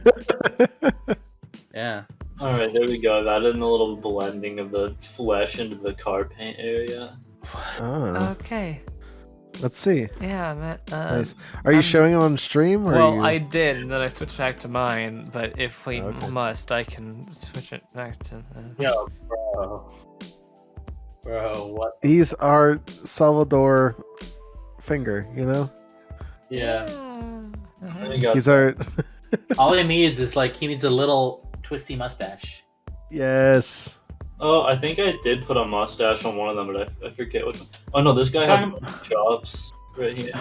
Yeah. All right, there we go. I've added in a little blending of the flesh into the car paint area. Oh. Okay. Let's see. Yeah, man. Nice. Are you showing it on stream? Or well, you... I did, and then I switched back to mine. But if we must, I can switch it back to. Yo, bro, what? He's our Salvador finger, you know. Yeah. He's our. All he needs is he needs a little twisty mustache. Yes. Oh, I think I did put a mustache on one of them, but I forget which one. Oh no, this guy has chops right here.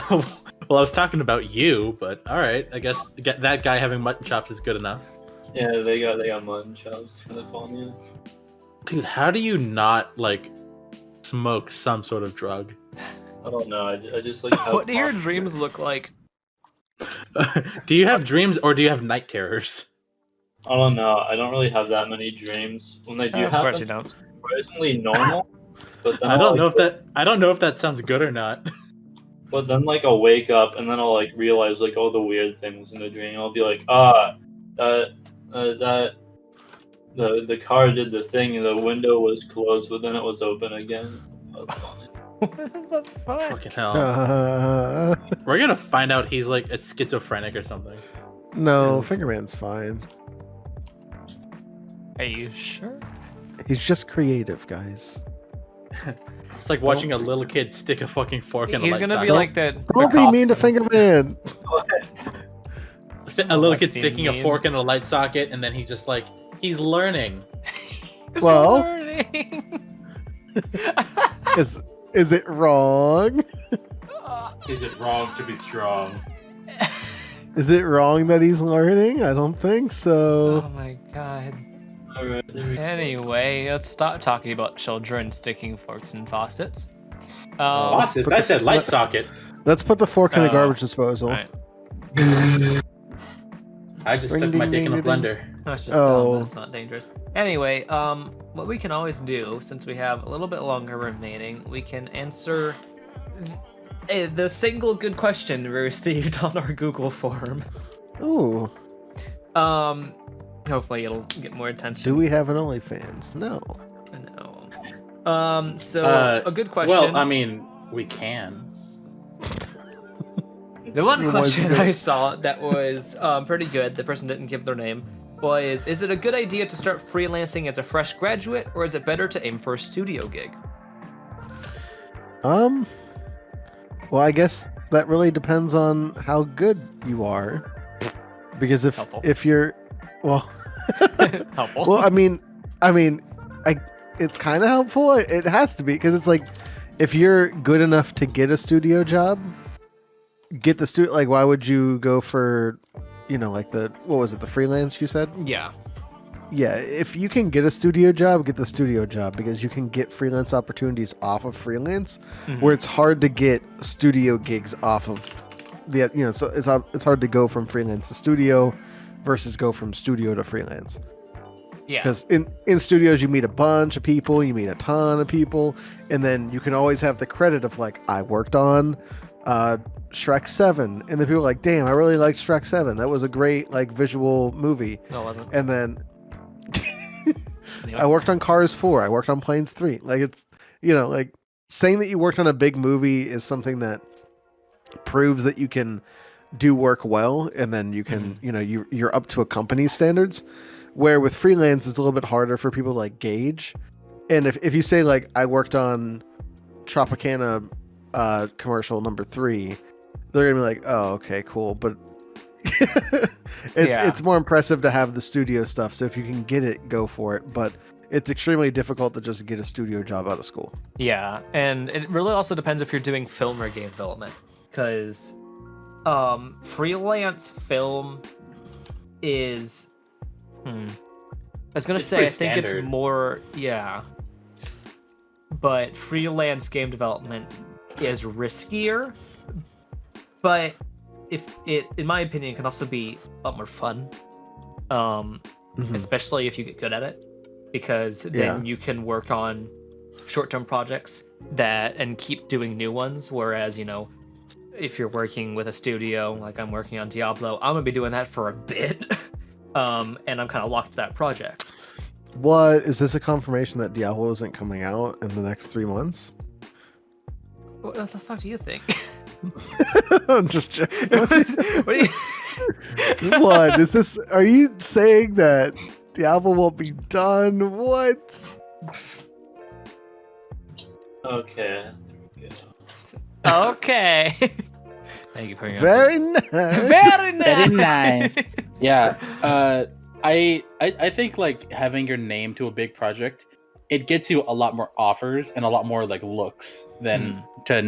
Well, I was talking about you, but all right. I guess that guy having mutton chops is good enough. Yeah, they got mutton chops kind of on you. Dude, how do you not smoke some sort of drug? I don't know. I just like. What do your dreams look like? Do you have dreams or do you have night terrors? I don't know. I don't really have that many dreams. When they do happen, of course you don't. It's surprisingly normal. But then I don't know if that sounds good or not. But then I'll wake up and then I'll realize all the weird things in the dream. I'll be like, the car did the thing, and the window was closed, but then it was open again. That's funny. What the fuck? Fucking hell. Uh, We're gonna find out he's like a schizophrenic or something. no, Fingerman's fine. Are you sure? He's just creative, guys. It's like watching a little kid stick a fucking fork in a He's light gonna be socket. like that. Don't be mean to Fingerman. A little like kid being sticking a mean. fork in a light socket, and then he's just like, he's learning. Well- Learning. Is it wrong? Is it wrong to be strong? Is it wrong that he's learning? I don't think so. Oh my god. All right, there we go. Anyway, let's stop talking about children sticking forks in faucets. Faucets? I said light socket. Let's put the fork in a Oh. garbage disposal. Alright. I just Ring, stuck my ding, dick in a ding, ding. blender. That's just Oh. dumb. That's not dangerous. Anyway, what we can always do, since we have a little bit longer remaining, we can answer the single good question we received on our Google form. Ooh, Hopefully it'll get more attention. do we have an OnlyFans? No. No. So a good question. Well, I mean, we can. The one Was question good. I saw that was pretty good, the person didn't give their name, was, is it a good idea to start freelancing as a fresh graduate, or is it better to aim for a studio gig? Well, I guess that really depends on how good you are. Because Helpful. if you're, well, Helpful. well, I mean, it's kind of helpful. It has to be, because it's like, if you're good enough to get a studio job, get the studio. Like, why would you go for, like what was it, the freelance you said? Yeah. Yeah, if you can get a studio job, get the studio job, because you can get freelance opportunities off of freelance, where it's hard to get studio gigs off of the, so it's hard to go from freelance to studio versus go from studio to freelance. Yeah. Because in studios, you meet a bunch of people, you meet a ton of people, and then you can always have the credit of, like, I worked on Shrek 7, and then people are like, damn, I really liked Shrek 7. That was a great, like, visual movie. No, it wasn't. And then Anyway. I worked on Cars 4. I worked on Planes 3. Like, it's, like, saying that you worked on a big movie is something that proves that you can do work well, and then you can, you're up to a company's standards. Where with freelance, it's a little bit harder for people to, like, gauge. And if you say, like, I worked on Tropicana commercial number 3, they're gonna be like, oh, okay, cool. But it's more impressive to have the studio stuff. So if you can get it, go for it. But it's extremely difficult to just get a studio job out of school. Yeah, and it really also depends if you're doing film or game development, because freelance film is, I was gonna It's say, I pretty think standard. it's more, yeah, but freelance game development is riskier, but if it, in my opinion, can also be a lot more fun, especially if you get good at it, because then you can work on short-term projects and keep doing new ones. Whereas, if you're working with a studio, like I'm working on Diablo, I'm gonna be doing that for a bit, and I'm kind of locked to that project. What is this a confirmation that Diablo isn't coming out in the next 3 months? What the fuck do you think? I'm just joking. What do you... What is this? Are you saying that Diablo won't be done? What? Okay. Okay. Thank you for your Very nice. very nice. Very nice. Yeah. I think, like, having your name to a big project, it gets you a lot more offers and a lot more, like, looks than to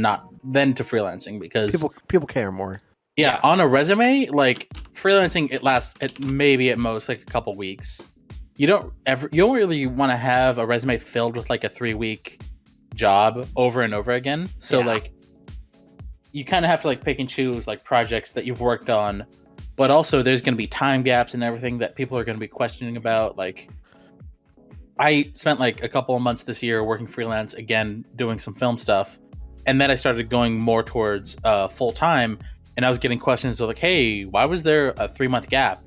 freelancing, because People care more. yeah, on a resume, like, freelancing, it lasts maybe at most like a couple weeks. You don't really want to have a resume filled with, like, a 3-week job over and over again. So Yeah. like, you kind of have to, like, pick and choose, like, projects that you've worked on, but also there's going to be time gaps and everything that people are going to be questioning about. Like, I spent, like, a couple of months this year working freelance again, doing some film stuff, and then I started going more towards full time, and I was getting questions of, like, hey, why was there a 3-month gap?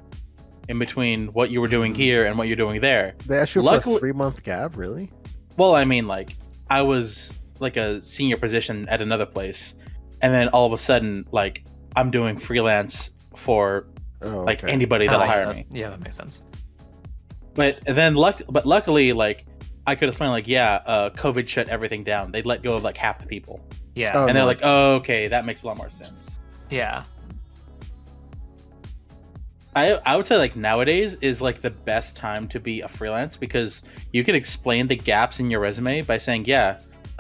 in between what you were doing here and what you're doing there. They asked you for Luckily- a 3-month gap, really? Well, I mean, like, I was like a senior position at another place, and then all of a sudden, like, I'm doing freelance for like anybody that'll hire me. Yeah, that makes sense. But then, luckily, like, I could explain, like, COVID shut everything down. They let go of like half the people, Yeah. Oh, and they're no. like, oh, okay, that makes a lot more sense. Yeah. I would say like nowadays is like the best time to be a freelance because you can explain the gaps in your resume by saying,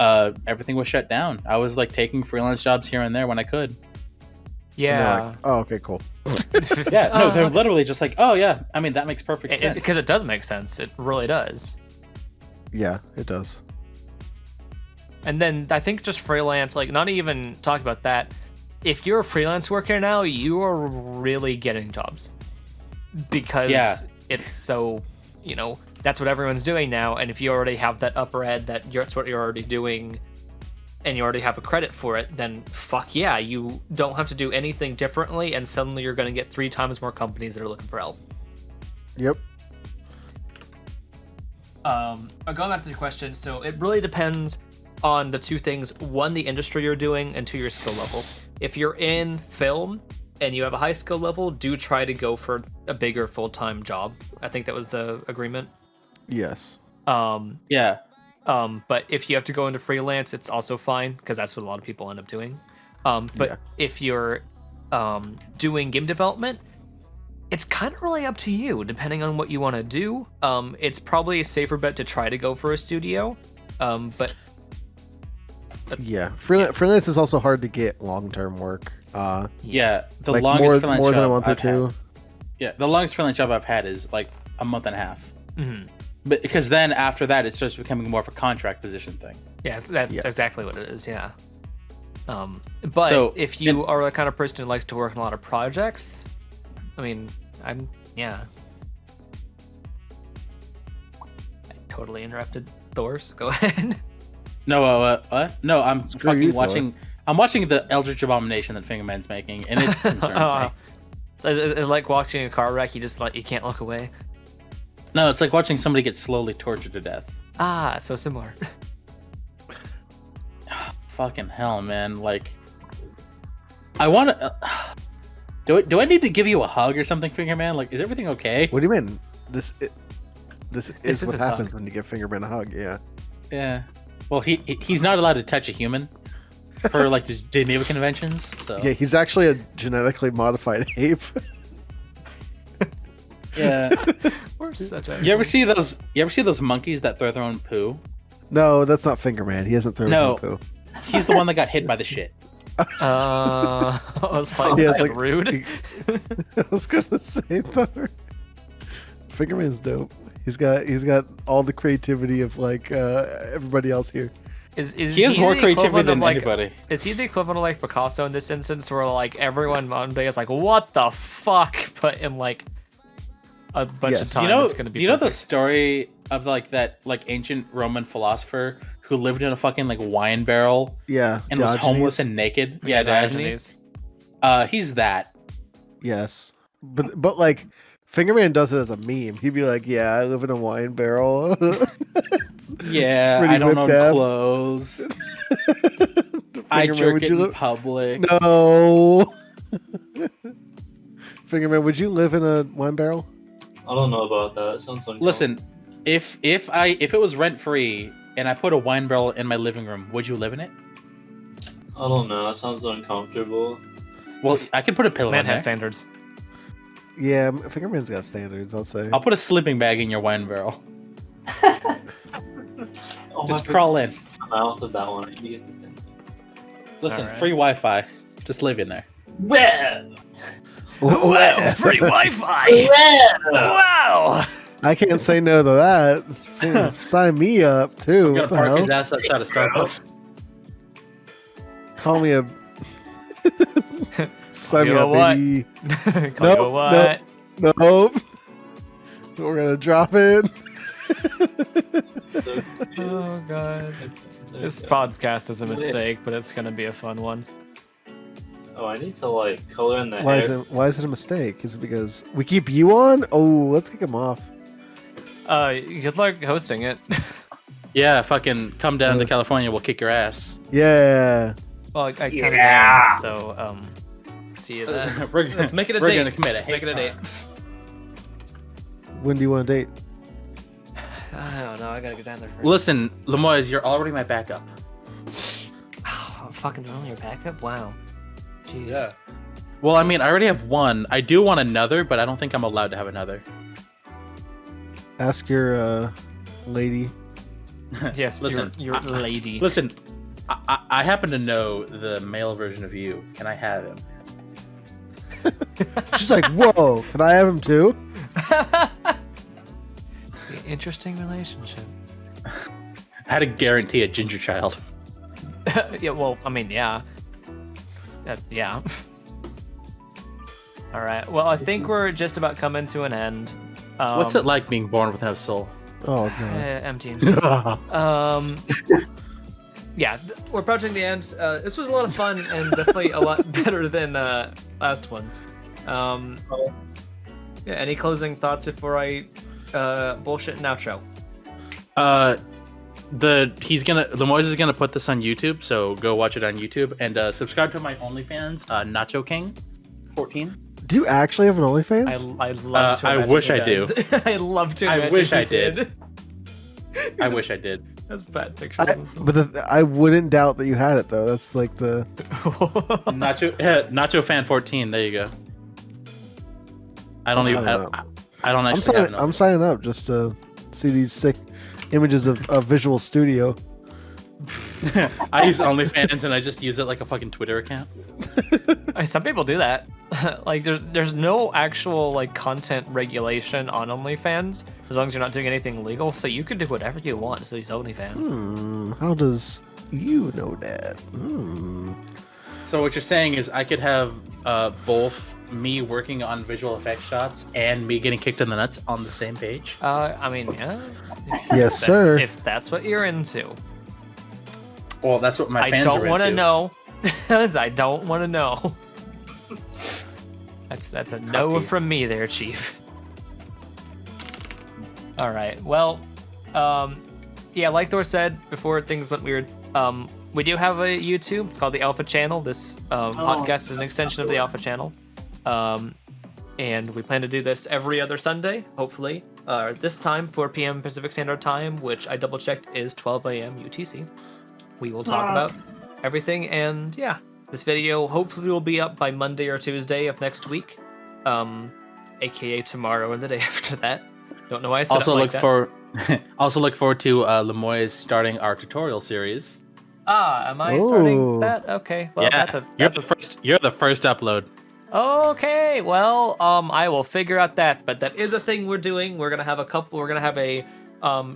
everything was shut down. I was like taking freelance jobs here and there when I could. And they're Yeah. like, oh, okay, cool. Yeah, no, they're literally just like, oh yeah, I mean that makes perfect sense. Because it does make sense. It really does. Yeah, it does. And then I think just freelance, like not even talk about that. If you're a freelance worker now, you are really getting jobs because it's so, that's what everyone's doing now. And if you already have that upper ed that's what you're already doing and you already have a credit for it, then fuck yeah, you don't have to do anything differently. And suddenly you're going to get 3 times more companies that are looking for help. Yep. But going back to the question, so it really depends on the 2 things. 1, the industry you're doing, and 2, your skill level. If you're in film and you have a high skill level, do try to go for a bigger full-time job. I think that was the agreement. Yes. But if you have to go into freelance, it's also fine because that's what a lot of people end up doing. If you're doing game development, it's kind of really up to you, depending on what you want to do. It's probably a safer bet to try to go for a studio. Yeah, freelance is also hard to get long-term work. the like longest freelance more job than a month or I've had- 2. Yeah, the longest freelance job I've had is like a month and a half. Mhm. But because then after that, it starts becoming more of a contract position thing. Yes, that's Yeah. exactly what it is. Yeah. But So- if you are the kind of person who likes to work on a lot of projects, I mean, I totally interrupted Thor. So go ahead. No, what? No, I'm Screw fucking you, Thor. watching. I'm watching the Eldritch Abomination that Fingerman's making, and it concerns me. So it's like watching a car wreck. You just you can't look away. No, it's like watching somebody get slowly tortured to death. Ah, so similar. Fucking hell, man! Like, I want to. Do I need to give you a hug or something, Fingerman? Like, is everything okay? What do you mean? This is is what his happens hug. when you give Fingerman a hug. Yeah. Yeah. Well, he's not allowed to touch a human for like the Geneva conventions. So Yeah, he's actually a genetically modified ape. yeah. We're such a. You ever see those monkeys that throw their own poo? No, that's not Fingerman. He hasn't thrown No. his own poo. He's the one that got hit by the shit. I was like, Yeah, that's it's like rude. I was gonna say Thor. Fingerman's dope. He's got all the creativity of like everybody else here. Is He has he more the creativity equivalent than of, like, anybody. Is he the equivalent of like Picasso in this instance, where like everyone one day is like, "What the fuck?" But in like a bunch of Yes. time, Do it's gonna be. you know the perfect. story of like that like ancient Roman philosopher who lived in a fucking like wine barrel Yeah. and was Diogenes. homeless and naked? Yeah, Diogenes. He's that. Yes, but like Fingerman does it as a meme. He'd be like, "Yeah, I live in a wine barrel." Yeah, pretty I don't whipped own up. clothes. I Fingerman, jerk would it you in public. No. Fingerman, would you live in a wine barrel? I don't know about that. It sounds uncomfortable. Listen, if it was rent free and I put a wine barrel in my living room, would you live in it? I don't know. That sounds uncomfortable. Well, I could put a pillow Man in has there. standards. Yeah, Fingerman's got standards. I'll say. I'll put a sleeping bag in your wine barrel. Oh, Just my crawl in. mouth of that one. You get the thing. Listen, Alright. free Wi-Fi. Just live in there. Well, Wow, free Wi-Fi! Wow! I can't say no to that. Sign me up too. I'm What gonna the park hell? his ass outside of Starbucks. Call me a. Sign You me know up, what? baby. Call you what? Nope. We're gonna drop it. so Oh god. There This you go. podcast is a mistake, but it's gonna be a fun one. Oh, I need to like color in the Why hair. why is it a mistake? Is it because we keep you on? Oh, let's kick him off. Good luck hosting it. Yeah, fucking come down to California. We'll kick your ass. Yeah. Well, I kind of am. So see you then. Let's make it a we're date. gonna commit a Let's make it a date. When do you want to date? I don't know. I gotta get down there first. Listen, Lumoize, you're already my backup. Oh, fucking only your backup? Wow. Jeez. Yeah. Well, I mean, I already have one. I do want another, but I don't think I'm allowed to have another. Ask your lady. Yes, Listen, your lady. Listen, I happen to know the male version of you. Can I have him? She's like, whoa, can I have him too? Interesting relationship. I had to guarantee a ginger child. Yeah, well, I mean, yeah. Yeah. All right. Well, I think we're just about coming to an end. What's it like being born with no soul? Oh, God. Empty. Yeah, we're approaching the end. This was a lot of fun and definitely a lot better than last ones. Yeah, any closing thoughts before I bullshit an outro? Lumoize is gonna put this on YouTube, so go watch it on YouTube and subscribe to my OnlyFans, Nacho King 14. Do you actually have an OnlyFans? I love to I imagine wish he I does. I love to imagine wish he I did. I wish I did. That's bad picture of himself. But I wouldn't doubt that you had it, though. That's like the... Nacho Fan 14. There you go. I don't even. I don't actually. I'm signing up just to see these sick images of Visual Studio. I use OnlyFans and I just use it like a fucking Twitter account. Some people do that. Like there's no actual like content regulation on OnlyFans as long as you're not doing anything illegal. So you can do whatever you want to these OnlyFans. How does you know that? So what you're saying is I could have both me working on visual effects shots and me getting kicked in the nuts on the same page? I mean, yeah. Yes, sir. If that's what you're into. Well, that's what my I fans don't are want to into. know. I don't want to know. That's a no Cookies. from me there, Chief. All right. Well, yeah, like Thor said before things went weird, we do have a YouTube. It's called the Alpha Channel. This podcast is an extension of the Alpha Channel. And we plan to do this every other Sunday, hopefully. This time, 4 p.m. Pacific Standard Time, which I double-checked is 12 a.m. UTC. We will talk about everything, and yeah, this video hopefully will be up by Monday or Tuesday of next week, aka tomorrow and the day after that. Don't know why I said Also it like look that. for, also look forward to Lumoize starting our tutorial series. Am I starting Ooh. that? Okay, well, Yeah, that's you're the first upload. Okay, well, I will figure out that, but that is a thing we're doing. We're gonna have a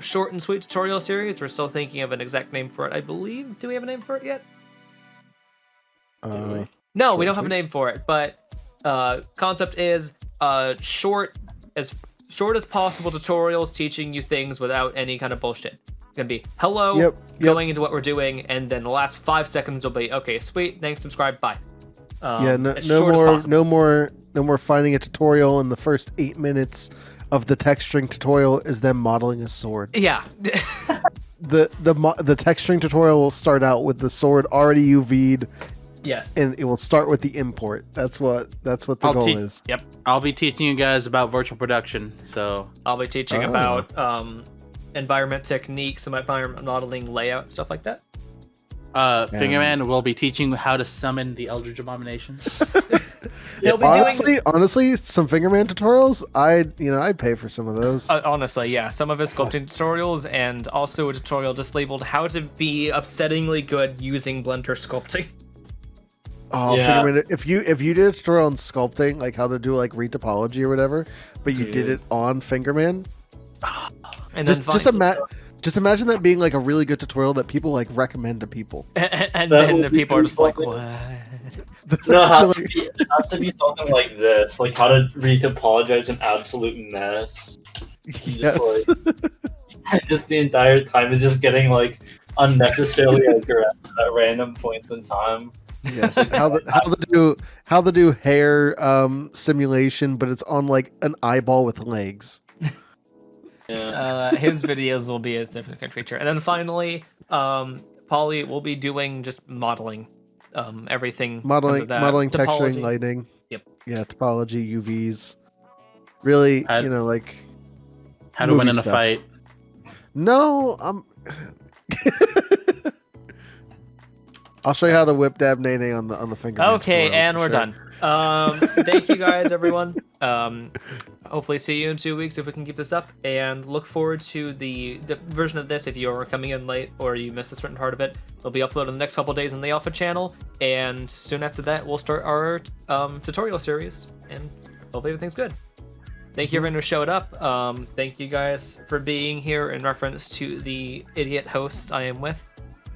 short and sweet tutorial series. We're still thinking of an exact name for it, I believe. Do we have a name for it yet? No, we don't have a name for it, but concept is short as possible tutorials teaching you things without any kind of bullshit. It's gonna be hello, Yep. going into what we're doing, and then the last 5 seconds will be okay, sweet, thanks, subscribe, bye. Yeah, as short as possible. no more finding a tutorial, and the first 8 minutes of the texturing tutorial is them modeling a sword. Yeah. The texturing tutorial will start out with the sword already UV'd, Yes. and it will start with the import. That's what the goal is. Yep. I'll be teaching you guys about virtual production. So I'll be teaching about environment techniques, some environment modeling, layout, stuff like that. Fingerman will be teaching how to summon the Eldritch Abomination. He'll be Honestly, some Fingerman tutorials, I'd pay for some of those. honestly, yeah, some of his sculpting tutorials, and also a tutorial just labeled "How to be upsettingly good using Blender sculpting." Oh, Yeah. Fingerman! If you did a tutorial on sculpting, like how to do like retopology or whatever, but you did it on Fingerman, And just imagine that being like a really good tutorial that people like recommend to people. and That then would the be people are just like, something. "What?" No, it has to be something like this, like how to retopologize an absolute mess. Yes. Just the entire time is just getting like unnecessarily aggressive at random points in time. Yes, how to do hair simulation, but it's on like an eyeball with legs. Yeah. His videos will be his different creature, and then finally, Polly will be doing just modeling, everything. Modeling, under that. modeling, Topology. texturing, lighting. Yep. Yeah, topology, UVs. Really, How- like How to win movie in a stuff. fight. No, I'll show you how to whip dab Nene on the Fingerman. Okay, tutorial and for we're sure. done. Thank you guys, everyone. Hopefully see you in 2 weeks if we can keep this up, and look forward to the version of this if you are coming in late or you missed a certain part of it. It'll be uploaded in the next couple days on the Alpha channel, and soon after that we'll start our tutorial series, and hopefully everything's good. Thank you everyone who showed up. Thank you guys for being here in reference to the idiot hosts I am with,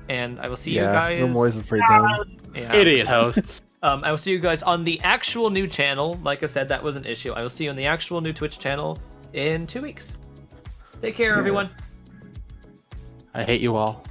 and I will see you guys. Lumoize is pretty dumb. Yeah. Idiot hosts. I will see you guys on the actual new channel. Like I said, that was an issue. I will see you on the actual new Twitch channel in 2 weeks. Take care, everyone. I hate you all.